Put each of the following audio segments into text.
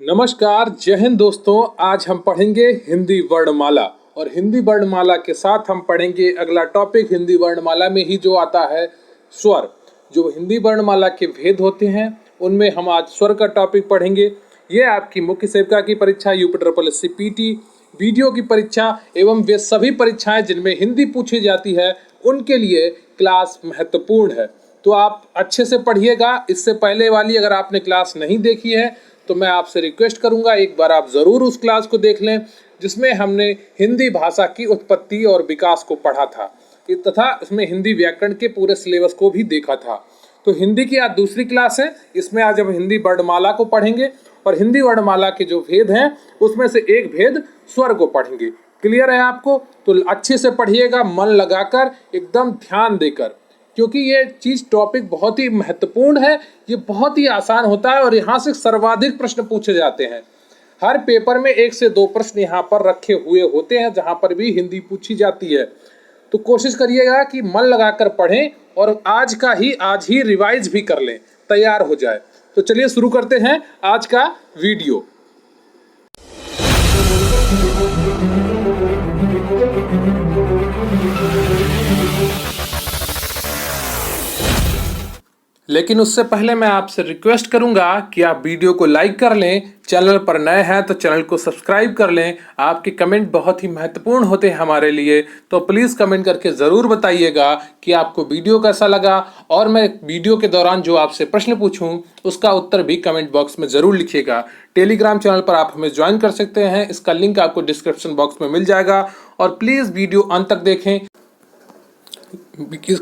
नमस्कार, जय हिंद दोस्तों। आज हम पढ़ेंगे हिंदी वर्णमाला और हिंदी वर्णमाला के साथ हम पढ़ेंगे अगला टॉपिक। हिंदी वर्णमाला में ही जो आता है स्वर। जो हिंदी वर्णमाला के भेद होते हैं उनमें हम आज स्वर का टॉपिक पढ़ेंगे। ये आपकी मुख्य सेविका की परीक्षा, यूपी पीटी, वीडियो की परीक्षा एवं वे सभी परीक्षाएं जिनमें हिंदी पूछी जाती है उनके लिए क्लास महत्वपूर्ण है। तो आप अच्छे से पढ़िएगा। इससे पहले वाली अगर आपने क्लास नहीं देखी है तो मैं आपसे रिक्वेस्ट करूंगा एक बार आप ज़रूर उस क्लास को देख लें जिसमें हमने हिंदी भाषा की उत्पत्ति और विकास को पढ़ा था तथा इसमें हिंदी व्याकरण के पूरे सिलेबस को भी देखा था। तो हिंदी की आज दूसरी क्लास है। इसमें आज हम हिंदी वर्णमाला को पढ़ेंगे और हिंदी वर्णमाला के जो भेद हैं उसमें से एक भेद स्वर को पढ़ेंगे। क्लियर है आपको? तो अच्छे से पढ़िएगा, मन लगाकर, एकदम ध्यान देकर, क्योंकि ये चीज़ टॉपिक बहुत ही महत्वपूर्ण है। ये बहुत ही आसान होता है और यहाँ से सर्वाधिक प्रश्न पूछे जाते हैं। हर पेपर में 1 से 2 प्रश्न यहाँ पर रखे हुए होते हैं जहाँ पर भी हिंदी पूछी जाती है। तो कोशिश करिएगा कि मन लगाकर पढ़ें और आज ही रिवाइज भी कर लें, तैयार हो जाए। तो चलिए शुरू करते हैं आज का वीडियो। लेकिन उससे पहले मैं आपसे रिक्वेस्ट करूंगा कि आप वीडियो को लाइक कर लें। चैनल पर नए हैं तो चैनल को सब्सक्राइब कर लें। आपके कमेंट बहुत ही महत्वपूर्ण होते हैं हमारे लिए, तो प्लीज़ कमेंट करके ज़रूर बताइएगा कि आपको वीडियो कैसा लगा। और मैं वीडियो के दौरान जो आपसे प्रश्न पूछूं उसका उत्तर भी कमेंट बॉक्स में ज़रूर लिखिएगा। टेलीग्राम चैनल पर आप हमें ज्वाइन कर सकते हैं, इसका लिंक आपको डिस्क्रिप्शन बॉक्स में मिल जाएगा। और प्लीज़ वीडियो अंत तक देखें।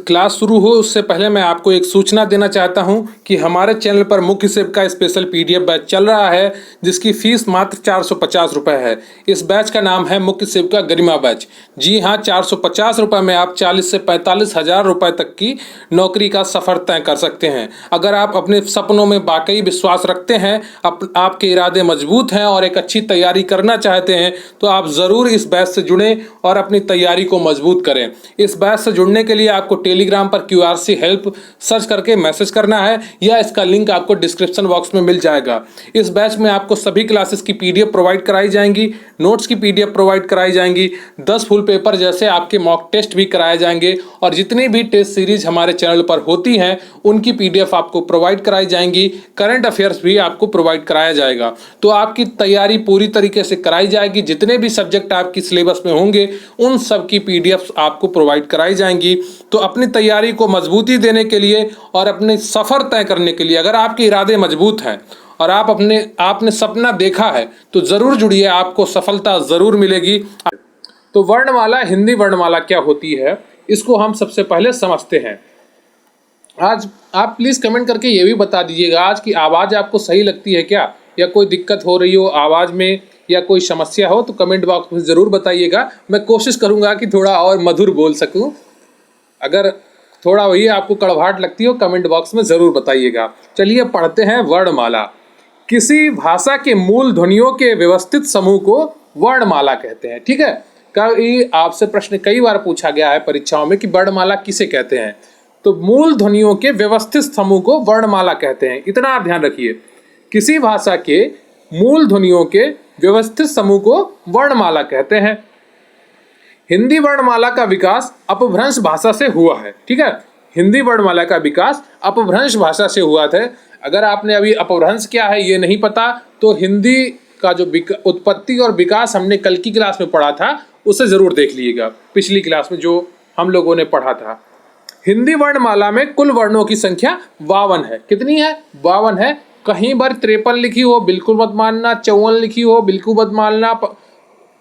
क्लास शुरू हो उससे पहले मैं आपको एक सूचना देना चाहता हूं कि हमारे चैनल पर मुख्य सेविका स्पेशल पीडीएफ बैच चल रहा है जिसकी फीस मात्र 450 रुपये है। इस बैच का नाम है मुख्य सेविका गरिमा बैच। जी हाँ, 450 रुपये में आप 40 से 45 हज़ार रुपये तक की नौकरी का सफ़र तय कर सकते हैं। अगर आप अपने सपनों में वाकई विश्वास रखते हैं, आपके इरादे मजबूत हैं और एक अच्छी तैयारी करना चाहते हैं तो आप ज़रूर इस बैच से जुड़ें और अपनी तैयारी को मजबूत करें। इस बैच से जुड़ने के लिए आपको टेलीग्राम पर QRC हेल्प सर्च करके मैसेज करना है या इसका लिंक आपको डिस्क्रिप्शन बॉक्स में मिल जाएगा। इस बैच में आपको सभी क्लासेस की PDF प्रोवाइड कराई जाएंगी, नोट्स की PDF प्रोवाइड कराई जाएंगी, 10 फुल पेपर जैसे आपके मॉक टेस्ट भी कराए जाएंगे और जितनी भी टेस्ट सीरीज हमारे चैनल पर होती हैं उनकी PDF आपको प्रोवाइड कराई जाएंगी। करंट अफेयर्स भी आपको प्रोवाइड कराया जाएगा। तो आपकी तैयारी पूरी तरीके से कराई जाएगी। जितने भी सब्जेक्ट आपकी सिलेबस में होंगे उन सब की PDF आपको प्रोवाइड कराई जाएंगी। तो अपनी तैयारी को मजबूती देने के लिए और अपने सफ़र तय करने के लिए, अगर आपके इरादे मजबूत हैं और आपने सपना देखा है तो ज़रूर जुड़िए, आपको सफलता ज़रूर मिलेगी। तो वर्णमाला, हिंदी वर्णमाला क्या होती है इसको हम सबसे पहले समझते हैं। आज आप प्लीज़ कमेंट करके ये भी बता दीजिएगा आज की आवाज़ आपको सही लगती है क्या, या कोई दिक्कत हो रही हो आवाज़ में या कोई समस्या हो तो कमेंट बॉक्स में ज़रूर बताइएगा। मैं कोशिश करूँगा कि थोड़ा और मधुर बोल सकूँ। अगर थोड़ा वही आपको कड़वाहट लगती हो कमेंट बॉक्स में ज़रूर बताइएगा। चलिए पढ़ते हैं वर्णमाला। किसी भाषा के मूल ध्वनियों के व्यवस्थित समूह को वर्णमाला कहते हैं। ठीक है, कई आपसे प्रश्न कई बार पूछा गया है परीक्षाओं में कि वर्णमाला किसे कहते हैं। तो मूल ध्वनियों के व्यवस्थित समूह को वर्णमाला कहते हैं। इतना आप ध्यान रखिए, किसी भाषा के मूल ध्वनियों के व्यवस्थित समूह को वर्णमाला कहते हैं। हिंदी वर्णमाला का विकास अपभ्रंश भाषा से हुआ है। ठीक है, हिंदी वर्णमाला का विकास अपभ्रंश भाषा से हुआ था। अगर आपने अभी अपभ्रंश क्या है ये नहीं पता तो हिंदी का जो उत्पत्ति और विकास हमने कल की क्लास में पढ़ा था उसे ज़रूर देख लीजिएगा, पिछली क्लास में जो हम लोगों ने पढ़ा था। हिंदी वर्णमाला में कुल वर्णों की संख्या 52 है। कितनी है? 52 है। कहीं पर 53 लिखी हो बिल्कुल मत मानना, 54 लिखी हो बिल्कुल मत मानना,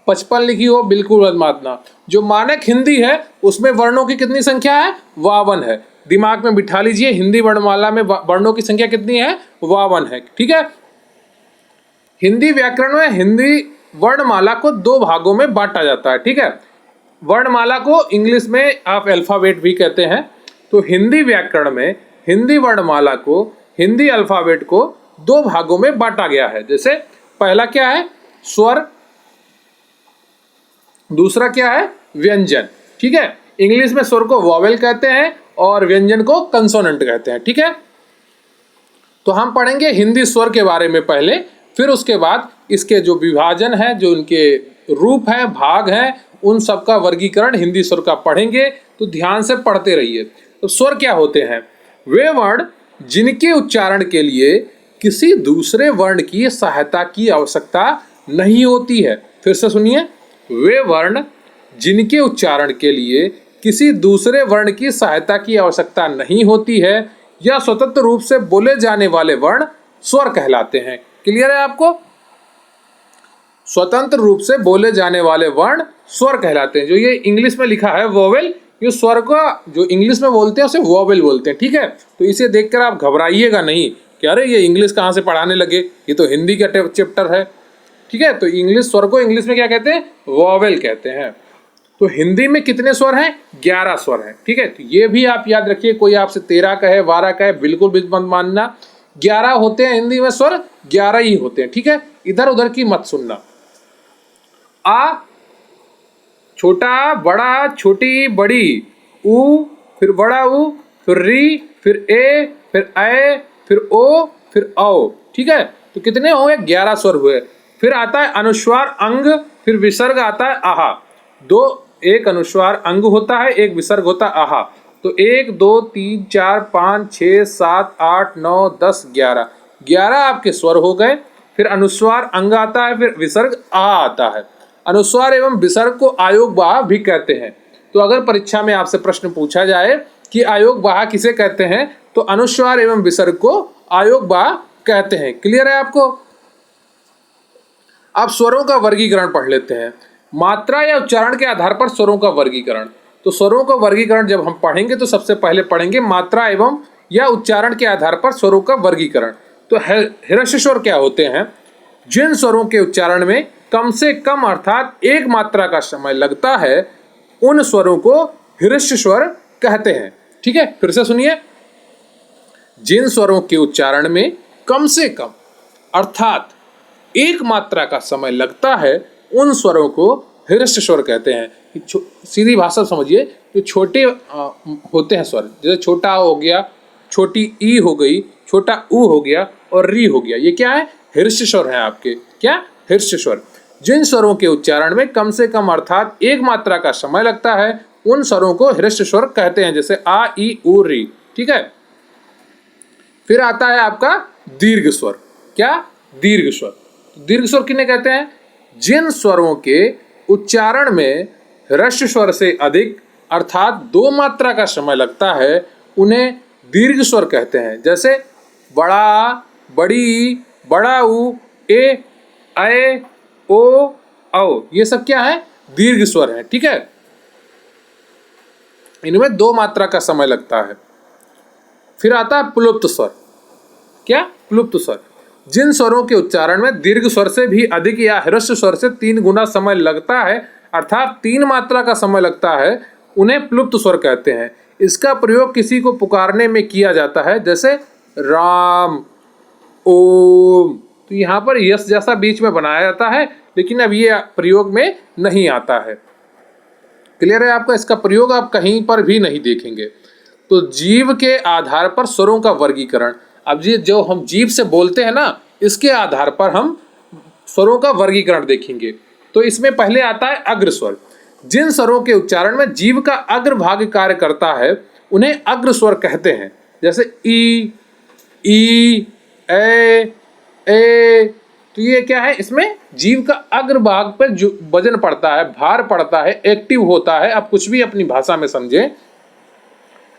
55 लिखी हो बिल्कुल मत मानना। जो मानक हिंदी है उसमें वर्णों की कितनी संख्या है? 52 है। दिमाग में बिठा लीजिए, हिंदी वर्णमाला में वर्णों की संख्या कितनी है? 52 है। ठीक है, हिंदी व्याकरण में हिंदी वर्णमाला को 2 भागों में बांटा जाता है। ठीक है, वर्णमाला को इंग्लिश में आप अल्फ़ाबेट भी कहते हैं। तो हिंदी व्याकरण में हिंदी वर्णमाला को, हिंदी अल्फ़ाबेट को 2 भागों में बांटा गया है। जैसे पहला क्या है? स्वर, दूसरा क्या है? व्यंजन। ठीक है, इंग्लिश में स्वर को वॉवेल कहते हैं और व्यंजन को कंसोनेंट कहते हैं। ठीक है, तो हम पढ़ेंगे हिंदी स्वर के बारे में पहले, फिर उसके बाद इसके जो विभाजन है, जो इनके रूप है, भाग है, उन सब का वर्गीकरण हिंदी स्वर का पढ़ेंगे, तो ध्यान से पढ़ते रहिए। तो स्वर क्या होते हैं? वे वर्ण जिनके उच्चारण के लिए किसी दूसरे वर्ण की सहायता की आवश्यकता नहीं होती है। फिर से सुनिए, वे वर्ण जिनके उच्चारण के लिए किसी दूसरे वर्ण की सहायता की आवश्यकता नहीं होती है या स्वतंत्र रूप से बोले जाने वाले वर्ण स्वर कहलाते हैं। क्लियर है आपको? स्वतंत्र रूप से बोले जाने वाले वर्ण स्वर कहलाते हैं। जो ये इंग्लिश में लिखा है वोवेल, ये स्वर का जो इंग्लिश में बोलते हैं उसे वोवेल बोलते हैं। ठीक है, तो इसे देखकर आप घबराइएगा नहीं कि अरे ये इंग्लिश कहाँ से पढ़ाने लगे, ये तो हिंदी का चैप्टर है। ठीक है, तो इंग्लिश स्वर को इंग्लिश में क्या कहते हैं? वोवेल कहते हैं। तो हिंदी में कितने स्वर हैं? 11 स्वर हैं। ठीक है, तो ये भी आप याद रखिए। कोई आपसे 13 कहे, 12 कहे, बिल्कुल भी मत मानना। 11 होते हैं हिंदी में स्वर, 11 ही होते हैं। ठीक है, इधर उधर की मत सुनना। आ, छोटा बड़ा, छोटी बड़ी, ऊ, फिर बड़ा ऊ, फिर री, फिर ए, फिर ए, फिर ओ, फिर औ। ठीक है, तो कितने हुए? 11 स्वर हुए। फिर आता है अनुस्वार अंग, फिर विसर्ग आता है आहा। एक अनुस्वार अंग होता है, एक विसर्ग होता है आहा। तो 1 2 3 4 5 6 7 8 9 10 11, 11 आपके स्वर हो गए। फिर अनुस्वार अंग आता है, फिर विसर्ग आ आता है। अनुस्वार एवं विसर्ग को आयोग बाहा भी कहते हैं। तो अगर परीक्षा में आपसे प्रश्न पूछा जाए कि आयोग बाहा किसे कहते हैं, तो अनुस्वार एवं विसर्ग को आयोग बाहा कहते हैं। क्लियर है आपको? अब स्वरों का वर्गीकरण पढ़ लेते हैं। मात्रा या उच्चारण के आधार पर स्वरों का वर्गीकरण। तो स्वरों का वर्गीकरण जब हम पढ़ेंगे तो सबसे पहले पढ़ेंगे मात्रा एवं या उच्चारण के आधार पर स्वरों का वर्गीकरण। तो ह्रस्व स्वर क्या होते हैं? जिन स्वरों के उच्चारण में कम से कम अर्थात एक मात्रा का समय लगता है, उन स्वरों को ह्रस्व स्वर कहते हैं। ठीक है, फिर से सुनिए, जिन स्वरों के उच्चारण में कम से कम अर्थात एक मात्रा का समय लगता है, उन स्वरों को ह्रस्व स्वर कहते हैं। सीधी भाषा समझिए, जो छोटे होते हैं स्वर, जैसे छोटा हो गया, छोटी ई हो गई, छोटा ऊ हो गया और री हो गया, ये क्या है? ह्रस्व स्वर है आपके। क्या? ह्रस्व स्वर। जिन स्वरों के उच्चारण में कम से कम अर्थात एक मात्रा का समय लगता है, उन स्वरों को ह्रस्व स्वर कहते हैं, जैसे आ ई ऊ री। ठीक है, फिर आता है आपका दीर्घ स्वर। क्या? दीर्घ स्वर। दीर्घ स्वर किन्हें कहते हैं? जिन स्वरों के उच्चारण में ह्रस्व स्वर से अधिक अर्थात 2 मात्रा का समय लगता है, उन्हें दीर्घ स्वर कहते हैं। जैसे बड़ा, बड़ी, बड़ा ऊ, ए, ओ, औ, ये सब क्या है? दीर्घ स्वर है। ठीक है, इनमें 2 मात्रा का समय लगता है। फिर आता है प्लुप्त स्वर। क्या? प्लुप्त स्वर। जिन स्वरों के उच्चारण में दीर्घ स्वर से भी अधिक या ह्रस्व स्वर से 3 गुना समय लगता है, अर्थात 3 मात्रा का समय लगता है, उन्हें प्लुप्त स्वर कहते हैं। इसका प्रयोग किसी को पुकारने में किया जाता है, जैसे राम, ओम। तो यहाँ पर यश जैसा बीच में बनाया जाता है, लेकिन अब ये प्रयोग में नहीं आता है। क्लियर है आपका? इसका प्रयोग आप कहीं पर भी नहीं देखेंगे। तो जीव के आधार पर स्वरों का वर्गीकरण। अब ये जो हम जीव से बोलते हैं ना, इसके आधार पर हम स्वरों का वर्गीकरण देखेंगे। तो इसमें पहले आता है अग्र स्वर। जिन स्वरों के उच्चारण में जीव का अग्र भाग कार्य करता है, उन्हें अग्र स्वर कहते हैं। जैसे ई, ए। तो ये क्या है? इसमें जीव का अग्र भाग पर जो वजन पड़ता है, भार पड़ता है, एक्टिव होता है। आप कुछ भी अपनी भाषा में समझें।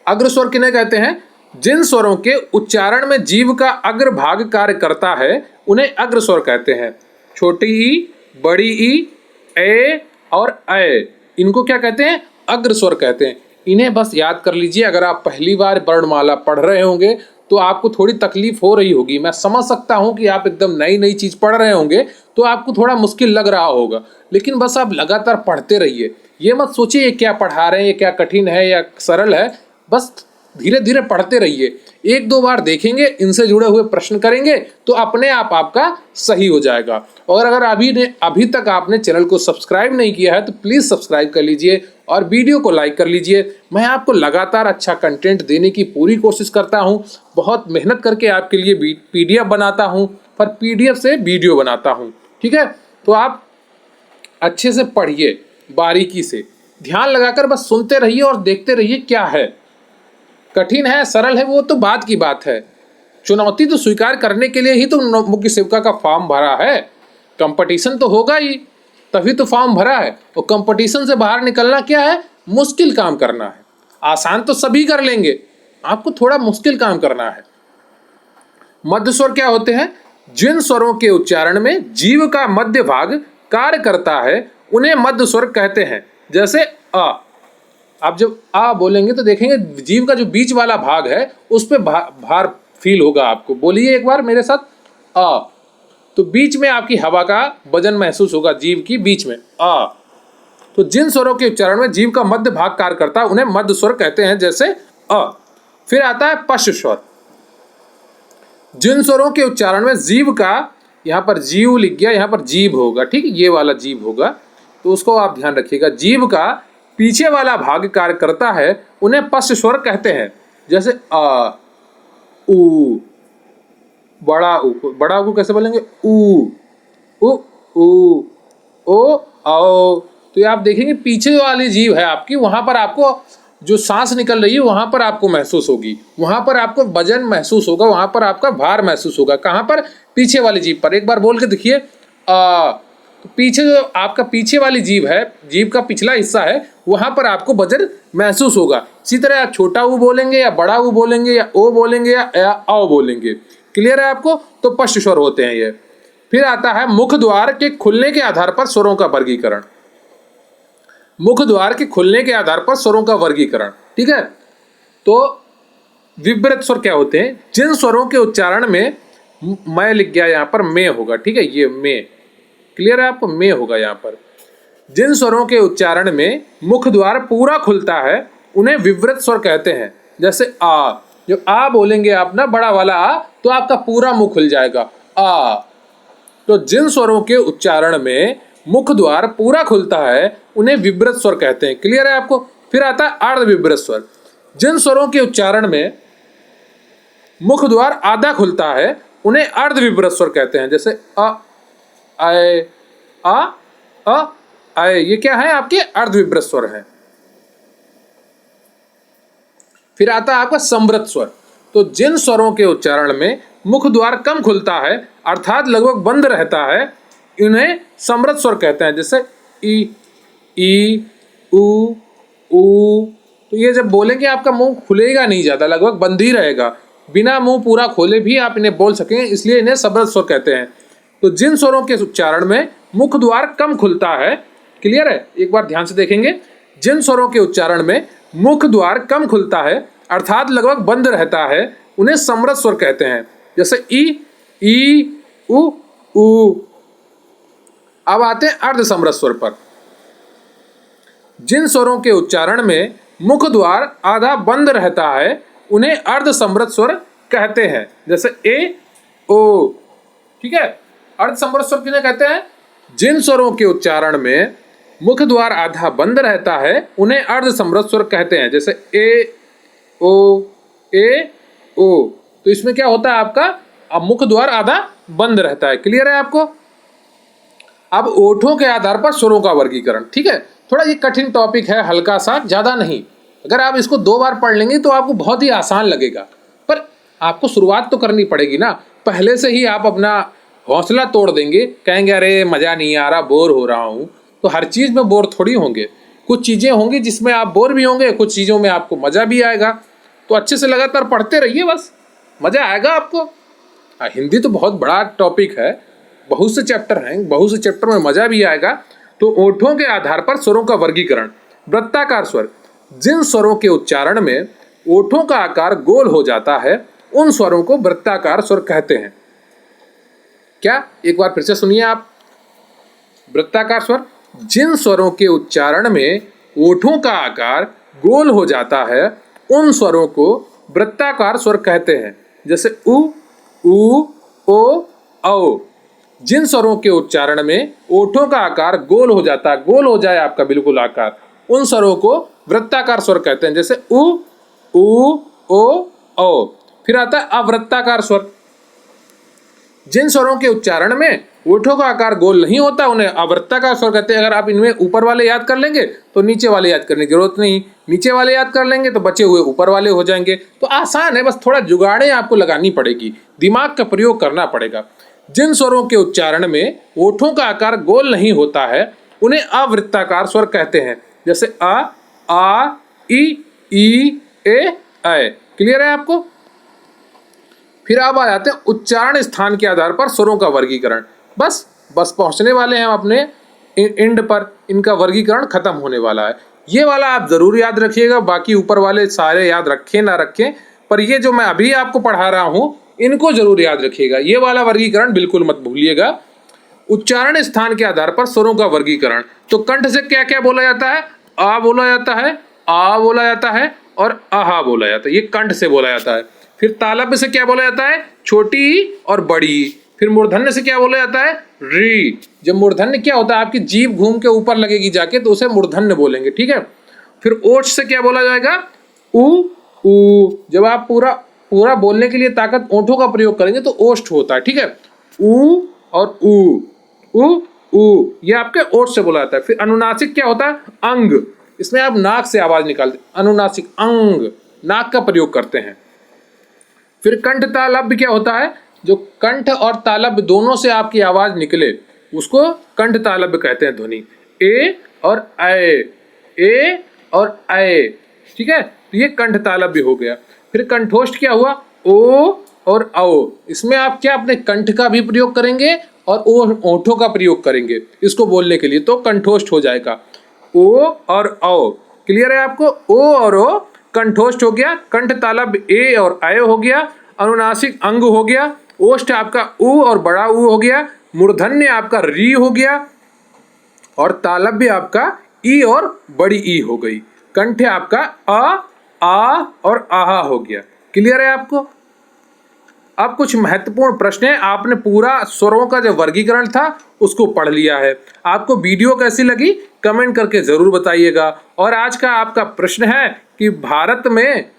अग्र स्वर किन्हें कहते हैं? जिन स्वरों के उच्चारण में जीव का अग्र भाग कार्य करता है, उन्हें अग्र स्वर कहते हैं। छोटी ई, बड़ी ई, ए और ऐ, इनको क्या कहते हैं? अग्र स्वर कहते हैं। इन्हें बस याद कर लीजिए। अगर आप पहली बार वर्णमाला पढ़ रहे होंगे तो आपको थोड़ी तकलीफ हो रही होगी। मैं समझ सकता हूं कि आप एकदम नई चीज पढ़ रहे होंगे तो आपको थोड़ा मुश्किल लग रहा होगा, लेकिन बस आप लगातार पढ़ते रहिए। ये मत सोचिए ये क्या पढ़ा रहे हैं, ये क्या कठिन है या सरल है। बस धीरे धीरे पढ़ते रहिए। 1-2 बार देखेंगे, इनसे जुड़े हुए प्रश्न करेंगे तो अपने आप आपका सही हो जाएगा। और अगर अभी तक आपने चैनल को सब्सक्राइब नहीं किया है तो प्लीज़ सब्सक्राइब कर लीजिए और वीडियो को लाइक कर लीजिए। मैं आपको लगातार अच्छा कंटेंट देने की पूरी कोशिश करता हूं। बहुत मेहनत करके आपके लिए PDF बनाता हूं, पर पीडीएफ से वीडियो बनाता हूँ। ठीक है, तो आप अच्छे से पढ़िए, बारीकी से ध्यान लगाकर बस सुनते रहिए और देखते रहिए क्या है। कठिन है सरल है वो तो बात की बात है, चुनौती तो स्वीकार करने के लिए ही तो मुख्य सेविका का फॉर्म भरा है। कंपटीशन तो होगा ही, तभी तो फॉर्म भरा है। और कंपटीशन से बाहर निकलना क्या है, मुश्किल काम करना है। आसान तो सभी कर लेंगे, आपको थोड़ा मुश्किल काम करना है। मध्य स्वर क्या होते हैं, जिन स्वरों के उच्चारण में जीव का मध्य भाग कार्य करता है उन्हें मध्य स्वर कहते हैं। जैसे अ, आप जब आ बोलेंगे तो देखेंगे जीव का जो बीच वाला भाग है उस पर भार फील होगा आपको। बोलिए एक बार मेरे साथ, अ, तो बीच में आपकी हवा का वजन महसूस होगा जीव की बीच में, अ। तो जिन स्वरों के उच्चारण में जीव का मध्य भाग कार्य करता है उन्हें मध्य स्वर कहते हैं, जैसे अ। फिर आता है पश्च स्वर। जिन स्वरों के उच्चारण में जीव का, यहाँ पर जीव लिख गया, यहाँ पर जीभ होगा, ठीक है, ये वाला जीभ होगा, तो उसको आप ध्यान रखिएगा। जीव का पीछे वाला भाग कार्य करता है उन्हें पश्च स्वर कहते हैं, जैसे अ, उ, बड़ा उ। बड़ा उ कैसे बोलेंगे, उ, ओ, औ। तो ये आप देखेंगे पीछे वाली जीभ है आपकी, वहां पर आपको जो सांस निकल रही है वहां पर आपको महसूस होगी, वहां पर आपको वजन महसूस होगा, वहां पर आपका भार महसूस होगा। कहां पर, पीछे वाली जीभ पर। एक बार बोल के देखिए, आ। तो पीछे जो आपका पीछे वाली जीभ है, जीभ का पिछला हिस्सा है, वहां पर आपको वजन महसूस होगा। इसी तरह आप छोटा ऊ बोलेंगे या बड़ा ऊ बोलेंगे या ओ बोलेंगे या औ बोलेंगे। क्लियर है आपको, तो पश्च स्वर होते हैं ये। फिर आता है मुख द्वार के खुलने के आधार पर स्वरों का वर्गीकरण। मुख द्वार के खुलने के आधार पर स्वरों का वर्गीकरण, ठीक है। तो विव्रत स्वर क्या होते हैं, जिन स्वरों के उच्चारण में, मैं लिख गया यहाँ पर में होगा, ठीक है, ये में। क्लियर है आपको, में होगा यहाँ पर। जिन स्वरों के उच्चारण में मुख द्वार पूरा खुलता है उन्हें विव्रत स्वर कहते हैं, जैसे आ। जब आ बोलेंगे आप ना, बड़ा वाला आ, तो आपका पूरा मुंह खुल जाएगा, आ। तो जिन स्वरों के उच्चारण में मुख द्वार पूरा खुलता है उन्हें विव्रत स्वर कहते हैं। क्लियर है आपको। फिर आता है अर्ध विव्रत स्वर। जिन स्वरों के उच्चारण में मुख द्वार आधा खुलता है उन्हें अर्ध विव्रत स्वर कहते हैं, जैसे अ, आए, अ, आए। ये क्या है, आपके अर्ध विव्रत स्वर हैं। फिर आता है आपका समृत स्वर। तो जिन स्वरों के उच्चारण में मुख द्वार कम खुलता है अर्थात लगभग बंद रहता है इन्हें समृत स्वर कहते हैं, जैसे ई, उ, ऊ। तो ये जब बोलेंगे आपका मुंह खुलेगा नहीं ज्यादा, लगभग बंद ही रहेगा, बिना मुंह पूरा खोले भी आप इन्हें बोल सकें, इसलिए इन्हें समृत स्वर कहते हैं। तो जिन स्वरों के उच्चारण में मुख द्वार कम खुलता है, क्लियर है, एक बार ध्यान से देखेंगे, जिन स्वरों के उच्चारण में मुख द्वार कम खुलता है अर्थात लगभग बंद रहता है उन्हें समृत स्वर कहते हैं, जैसे ई, उ। अब आते हैं अर्ध समृत स्वर पर। जिन स्वरों के उच्चारण में मुख द्वार आधा बंद रहता है उन्हें अर्ध समृत स्वर कहते हैं, जैसे ए, ओ। ठीक है, अर्ध समृत स्वर किन्हें कहते हैं, जिन स्वरों के उच्चारण में मुख द्वार आधा बंद रहता है उन्हें अर्ध समृत स्वर कहते हैं, जैसे ए, ओ, ए, ओ। तो इसमें क्या होता है आपका, अब मुख द्वार आधा बंद रहता है। क्लियर है आपको। अब ओठों के आधार पर स्वरों का वर्गीकरण, ठीक है, थोड़ा ये कठिन टॉपिक है, हल्का सा, ज्यादा नहीं। अगर आप इसको 2 बार पढ़ लेंगे तो आपको बहुत ही आसान लगेगा, पर आपको शुरुआत तो करनी पड़ेगी ना। पहले से ही आप अपना हौसला तोड़ देंगे, कहेंगे अरे मजा नहीं आ रहा, बोर हो रहा हूँ, तो हर चीज में बोर थोड़ी होंगे। कुछ चीजें होंगी जिसमें आप बोर भी होंगे, कुछ चीजों में आपको मजा भी आएगा। तो अच्छे से लगातार पढ़ते रहिए, बस मजा आएगा आपको। हिंदी तो बहुत बड़ा टॉपिक है, बहुत से चैप्टर हैं, बहुत से चैप्टर में मजा भी आएगा। तो ओठों के आधार पर स्वरों का वर्गीकरण। वृत्ताकार स्वर, जिन स्वरों के उच्चारण में ओठों का आकार गोल हो जाता है उन स्वरों को वृत्ताकार स्वर कहते हैं। क्या, एक बार फिर से सुनिए आप। वृत्ताकार स्वर, जिन स्वरों के उच्चारण में ओठों का आकार गोल हो जाता है उन स्वरों को वृत्ताकार स्वर कहते हैं, जैसे उ, ओ, औ। जिन स्वरों के उच्चारण में ओठों का आकार गोल हो जाता है, गोल हो जाए आपका बिल्कुल आकार, उन स्वरों को वृत्ताकार स्वर कहते हैं, जैसे उ, ओ, औ। फिर आता है अवृत्ताकार स्वर। जिन स्वरों के उच्चारण में ओठों का आकार गोल नहीं होता उन्हें अवृत्ताकार स्वर कहते हैं। अगर आप इनमें ऊपर वाले याद कर लेंगे तो नीचे वाले याद करने की जरूरत नहीं, नीचे वाले याद कर लेंगे तो बचे हुए ऊपर वाले हो जाएंगे। तो आसान है, बस थोड़ा जुगाड़ें आपको लगानी पड़ेगी, दिमाग का प्रयोग करना पड़ेगा। जिन स्वरों के उच्चारण में ओठों का आकार गोल नहीं होता है उन्हें अवृत्ताकार स्वर कहते हैं, जैसे आ, ई, ए, ऐ। क्लियर है आपको? फिर अब आ जाते हैं उच्चारण स्थान के आधार पर स्वरों का वर्गीकरण। बस पहुंचने वाले हैं हम अपने एंड पर, इनका वर्गीकरण खत्म होने वाला है। ये वाला आप जरूर याद रखिएगा, बाकी ऊपर वाले सारे याद रखें ना रखें, पर ये जो मैं अभी आपको पढ़ा रहा हूं इनको जरूर याद रखिएगा। ये वाला वर्गीकरण बिल्कुल मत भूलिएगा। उच्चारण स्थान के आधार पर स्वरों का वर्गीकरण। तो कंठ से क्या क्या बोला जाता है? आ बोला जाता है, आ बोला जाता है और आहा बोला जाता है, ये कंठ से बोला जाता है। फिर तालव्य से क्या बोला जाता है? छोटी ई और बड़ी ई। फिर मूर्धन्य से क्या बोला जाता है? री। जब मूर्धन्य क्या होता है, आपकी जीभ घूम के ऊपर लगेगी जाके तो उसे मूर्धन्य बोलेंगे, ठीक है। फिर ओष्ठ से क्या बोला जाएगा? ऊ। जब आप पूरा बोलने के लिए ताकत ओंठों का प्रयोग करेंगे तो ओष्ठ होता है, ठीक है। ऊ और ऊ, ये आपके ओठ से बोला जाता है। फिर अनुनासिक क्या होता है? अंग। इसमें आप नाक से आवाज निकालते, अनुनासिक अंग, नाक का प्रयोग करते हैं। फिर कंठ तालव्य क्या होता है? जो कंठ और तालव्य दोनों से आपकी आवाज निकले उसको कंठ तालव्य कहते हैं ध्वनि। ए और ऐ, ठीक है। तो ये कंठ तालव्य हो गया। फिर कंठोष्ठ क्या हुआ? ओ और औ। इसमें आप क्या अपने कंठ का भी प्रयोग करेंगे और ओठों का प्रयोग करेंगे इसको बोलने के लिए, तो कंठोष्ठ हो जाएगा। ओ और औ। क्लियर है आपको? ओ और ओ कंठोष्ठ हो गया। कंठ तालव्य ए और ऐ हो गया। अनुनासिक अंग हो गया। ओष्ठ आपका ऊ और बड़ा ऊ हो गया। मूर्धन्य आपका री हो गया और तालव्य आपका ई और बड़ी ई हो गई। कंठ आपका आ और आहा हो गया। क्लियर है आपको? अब कुछ महत्वपूर्ण प्रश्न है। आपने पूरा स्वरों का जो वर्गीकरण था उसको पढ़ लिया है। आपको वीडियो कैसी लगी कमेंट करके जरूर बताइएगा। और आज का आपका प्रश्न है कि भारत में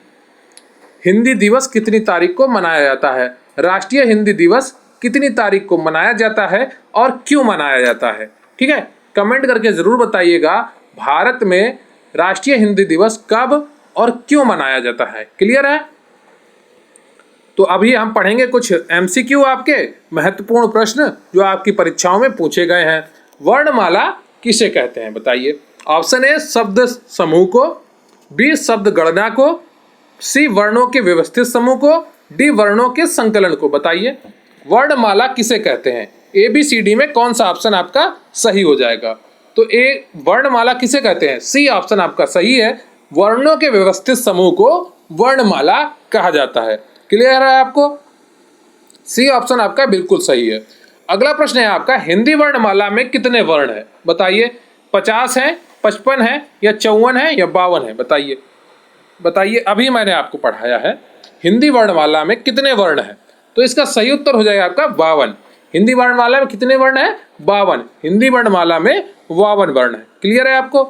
हिंदी दिवस कितनी तारीख को मनाया जाता है? राष्ट्रीय हिंदी दिवस कितनी तारीख को मनाया जाता है और क्यों मनाया जाता है? ठीक है, कमेंट करके जरूर बताइएगा भारत में राष्ट्रीय हिंदी दिवस कब और क्यों मनाया जाता है। क्लियर है? तो अभी हम पढ़ेंगे कुछ एमसीक्यू, आपके महत्वपूर्ण प्रश्न जो आपकी परीक्षाओं में पूछे गए हैं। वर्णमाला किसे कहते हैं बताइए? ऑप्शन ए शब्द समूह को, बी शब्द गणना को, सी वर्णों के व्यवस्थित समूह को, डी वर्णों के संकलन को। बताइए वर्णमाला किसे कहते हैं? ए बी सी डी में कौन सा ऑप्शन आपका सही हो जाएगा? तो ए वर्णमाला किसे कहते हैं? सी ऑप्शन आपका सही है। वर्णों के व्यवस्थित समूह को वर्णमाला कहा जाता है। क्लियर है आपको? सी ऑप्शन आपका बिल्कुल सही है। अगला प्रश्न है आपका, हिंदी वर्णमाला में कितने वर्ण है? बताइए 50 है, 55 है या 54 है या 52 है? बताइए अभी मैंने आपको पढ़ाया है हिंदी वर्णमाला में कितने वर्ण है, तो इसका सही उत्तर हो जाएगा आपका 52। हिंदी वर्णमाला में कितने वर्ण है? 52। हिंदी वर्णमाला में 52 वर्ण है। क्लियर है आपको?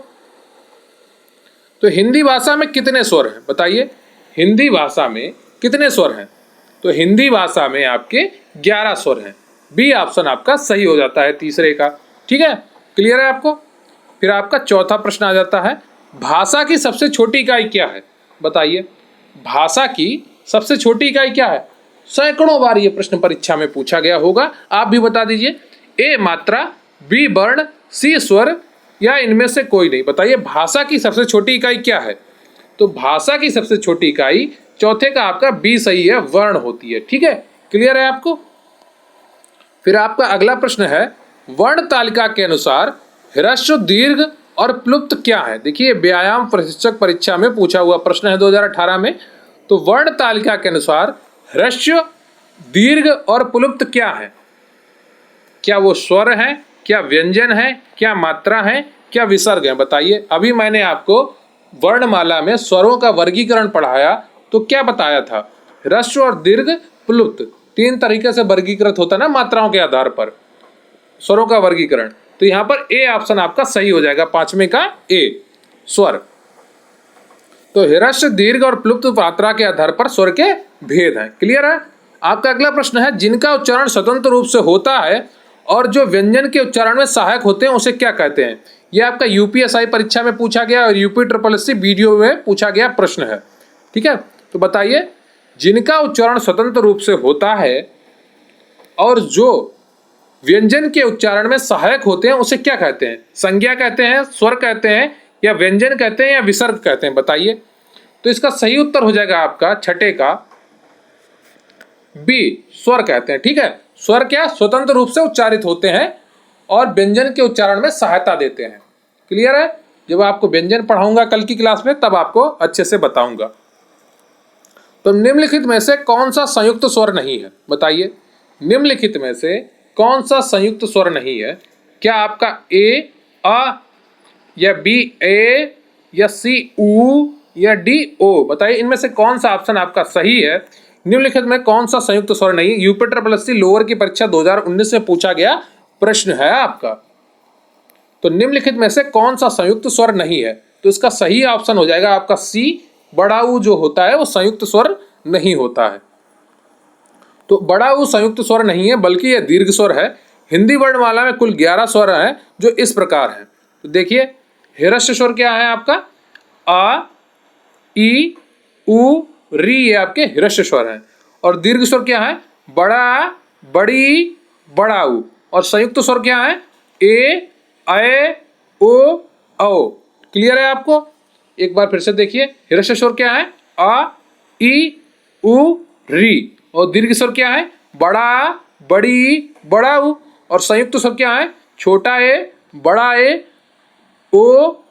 तो हिंदी भाषा में कितने स्वर हैं? बताइए हिंदी भाषा में कितने स्वर हैं? तो हिंदी भाषा में आपके 11 स्वर हैं। बी ऑप्शन आपका सही हो जाता है तीसरे का। ठीक है, क्लियर है आपको? फिर आपका चौथा प्रश्न आ जाता है, भाषा की सबसे छोटी इकाई क्या है? बताइए भाषा की सबसे छोटी इकाई क्या है? सैकड़ों बार ये प्रश्न परीक्षा में पूछा गया होगा, आप भी बता दीजिए। ए मात्रा, बी वर्ण, सी स्वर या इनमें से कोई नहीं। बताइए भाषा की सबसे छोटी इकाई क्या है? तो भाषा की सबसे छोटी इकाई चौथे का आपका बी सही है, वर्ण होती है। ठीक है, क्लियर है आपको? फिर आपका अगला प्रश्न है, वर्ण तालिका के अनुसार ह्रस्व, दीर्घ और प्लुप्त क्या है? देखिए व्यायाम प्रशिक्षक परीक्षा में पूछा हुआ प्रश्न है 2018 में। तो वर्ण तालिका के अनुसार ह्रस्व, दीर्घ और प्लुप्त क्या है? क्या वो स्वर है, क्या व्यंजन है, क्या मात्रा है, क्या विसर्ग है? बताइए अभी मैंने आपको वर्णमाला में स्वरों का वर्गीकरण पढ़ाया तो क्या बताया था? ह्रस्व और दीर्घ, प्लुप्त, 3 तरीके से वर्गीकृत होता है ना मात्राओं के आधार पर स्वरों का वर्गीकरण। तो यहाँ पर ए ऑप्शन आपका सही हो जाएगा, 5वें का ए स्वर। तो ह्रस्व, दीर्घ और प्लुप्त मात्रा के आधार पर स्वर के भेद हैं। क्लियर है? आपका अगला प्रश्न है, जिनका उच्चारण स्वतंत्र रूप से होता है और जो व्यंजन के उच्चारण में सहायक होते हैं उसे क्या कहते हैं। यह आपका यूपीएसआई परीक्षा में पूछा गया और यूपी ट्रिपल एससी वीडियो में पूछा गया प्रश्न है। ठीक है, तो बताइए, जिनका उच्चारण स्वतंत्र रूप से होता है और जो व्यंजन के उच्चारण में सहायक होते हैं उसे क्या कहते हैं। संज्ञा कहते हैं, स्वर कहते हैं, या व्यंजन कहते हैं, या विसर्ग कहते हैं, बताइए। तो इसका सही उत्तर हो जाएगा आपका छठे का बी, स्वर कहते हैं। ठीक है, स्वर क्या स्वतंत्र रूप से उच्चारित होते हैं और व्यंजन के उच्चारण में सहायता देते हैं। क्लियर है, जब आपको व्यंजन पढ़ाऊंगा कल की क्लास में तब आपको अच्छे से बताऊंगा। तो निम्नलिखित में से कौन सा संयुक्त स्वर नहीं है, बताइए। निम्नलिखित में से कौन सा संयुक्त स्वर नहीं है। क्या आपका ए अ, या बी ए, या सी ऊ, या डी ओ, बताइए इनमें से कौन सा ऑप्शन आपका सही है। निम्नलिखित में कौन सा संयुक्त स्वर नहीं है, यूपी ट्रिपल एससी लोअर की परीक्षा 2019 में पूछा गया प्रश्न है आपका। तो निम्नलिखित में से कौन सा संयुक्त स्वर नहीं है, तो इसका सही ऑप्शन हो जाएगा आपका सी, बड़ा ऊ जो होता है वो संयुक्त स्वर नहीं होता है। तो बड़ा ऊ संयुक्त स्वर नहीं है बल्कि यह दीर्घ स्वर है। हिंदी वर्णमाला में कुल 11 स्वर हैं जो इस प्रकार हैं। तो देखिए, ह्रस्व स्वर क्या है आपका, आ, ई, उ, री, ये आपके ह्रस्व स्वर हैं। और दीर्घ स्वर क्या है, बड़ा, बड़ी, बड़ा ऊ। और संयुक्त स्वर क्या है, ए, ऐ, ओ, औ। क्लियर है आपको। एक बार फिर से देखिए, ह्रस्व स्वर क्या है, आ, ई, उ, री। और दीर्घ स्वर क्या है, बड़ा, बड़ी, बड़ा ऊ। और संयुक्त स्वर क्या है, छोटा ए, बड़ा ए, ओ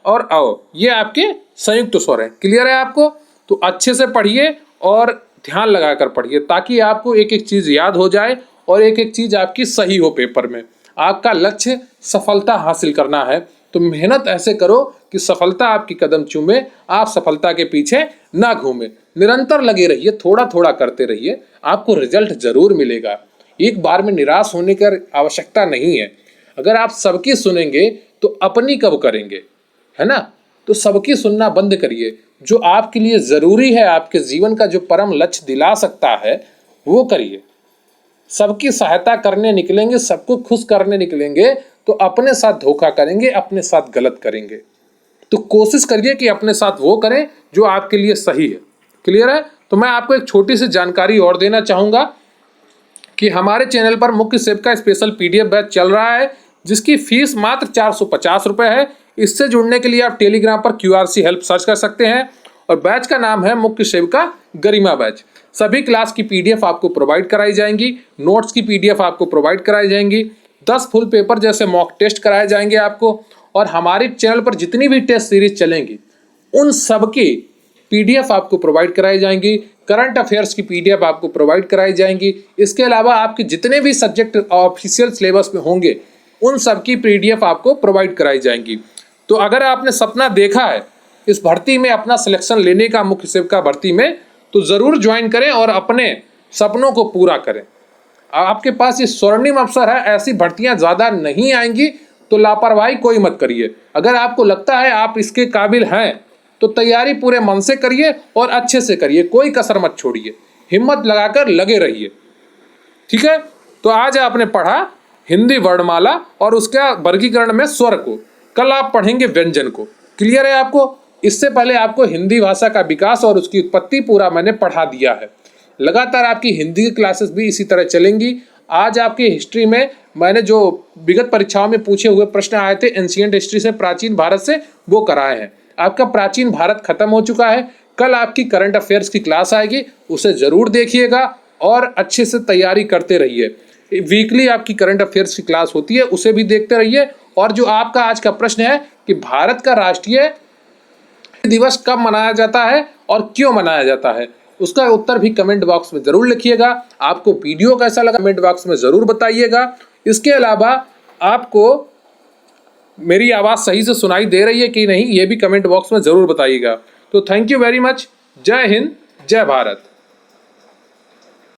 और औ। ये आपके संयुक्त स्वर है। क्लियर है आपको। तो अच्छे से पढ़िए और ध्यान लगाकर पढ़िए ताकि आपको एक एक चीज याद हो जाए और एक एक चीज आपकी सही हो पेपर में। आपका लक्ष्य सफलता हासिल करना है, तो मेहनत ऐसे करो कि सफलता आपकी कदम चूमे, आप सफलता के पीछे ना घूमे। निरंतर लगे रहिए, थोड़ा थोड़ा करते रहिए, आपको रिजल्ट जरूर मिलेगा। एक बार में निराश होने की आवश्यकता नहीं है। अगर आप सबकी सुनेंगे तो अपनी कब करेंगे, है ना। तो सबकी सुनना बंद करिए। जो आपके लिए जरूरी है, आपके जीवन का जो परम लक्ष्य दिला सकता है वो करिए। सबकी सहायता करने निकलेंगे, सबको खुश करने निकलेंगे तो अपने साथ धोखा करेंगे, अपने साथ गलत करेंगे। तो कोशिश करिए कि अपने साथ वो करें जो आपके लिए सही है। क्लियर है। तो मैं आपको एक छोटी सी जानकारी और देना चाहूंगा कि हमारे चैनल पर मुख्य सेब का स्पेशल पीडीएफ बैच चल रहा है जिसकी फीस मात्र 450 रुपये है। इससे जुड़ने के लिए आप टेलीग्राम पर QRC हेल्प सर्च कर सकते हैं और बैच का नाम है मुख्य सेब का गरिमा बैच। सभी क्लास की PDF आपको प्रोवाइड कराई जाएंगी, नोट्स की PDF आपको प्रोवाइड कराई जाएंगी, 10 फुल पेपर जैसे मॉक टेस्ट कराए जाएंगे आपको। और हमारे चैनल पर जितनी भी टेस्ट सीरीज चलेंगी उन सब की PDF आपको प्रोवाइड कराई जाएंगी, करंट अफेयर्स की PDF आपको प्रोवाइड कराई जाएंगी। इसके अलावा आपके जितने भी सब्जेक्ट ऑफिशियल सिलेबस में होंगे उन सब की PDF आपको प्रोवाइड कराई जाएंगी। तो अगर आपने सपना देखा है इस भर्ती में अपना सिलेक्शन लेने का, मुख्य सेवका भर्ती में, तो ज़रूर ज्वाइन करें और अपने सपनों को पूरा करें। आपके पास ये स्वर्णिम अवसर है, ऐसी भर्तियां ज़्यादा नहीं आएंगी, तो लापरवाही कोई मत करिए। अगर आपको लगता है आप इसके काबिल हैं तो तैयारी पूरे मन से करिए और अच्छे से करिए, कोई कसर मत छोड़िए, हिम्मत लगाकर लगे रहिए। ठीक है। तो आज आपने पढ़ा हिंदी वर्णमाला और उसका वर्गीकरण में स्वर को, कल आप पढ़ेंगे व्यंजन को। क्लियर है आपको। इससे पहले आपको हिंदी भाषा का विकास और उसकी उत्पत्ति पूरा मैंने पढ़ा दिया है। लगातार आपकी हिंदी की क्लासेस भी इसी तरह चलेंगी। आज आपकी हिस्ट्री में मैंने जो विगत परीक्षाओं में पूछे हुए प्रश्न आए थे एंशिएंट हिस्ट्री से, प्राचीन भारत से, वो कराए हैं। आपका प्राचीन भारत खत्म हो चुका है। कल आपकी करंट अफेयर्स की क्लास आएगी, उसे जरूर देखिएगा और अच्छे से तैयारी करते रहिए। वीकली आपकी करंट अफेयर्स की क्लास होती है, उसे भी देखते रहिए। और जो आपका आज का प्रश्न है कि भारत का राष्ट्रीय दिवस कब मनाया जाता है और क्यों मनाया जाता है, उसका उत्तर भी कमेंट बॉक्स में जरूर लिखिएगा। आपको वीडियो कैसा लगा कमेंट बॉक्स में जरूर बताइएगा। इसके अलावा आपको मेरी आवाज़ सही से सुनाई दे रही है कि नहीं, ये भी कमेंट बॉक्स में जरूर बताइएगा। तो थैंक यू वेरी मच। जय हिंद, जय भारत।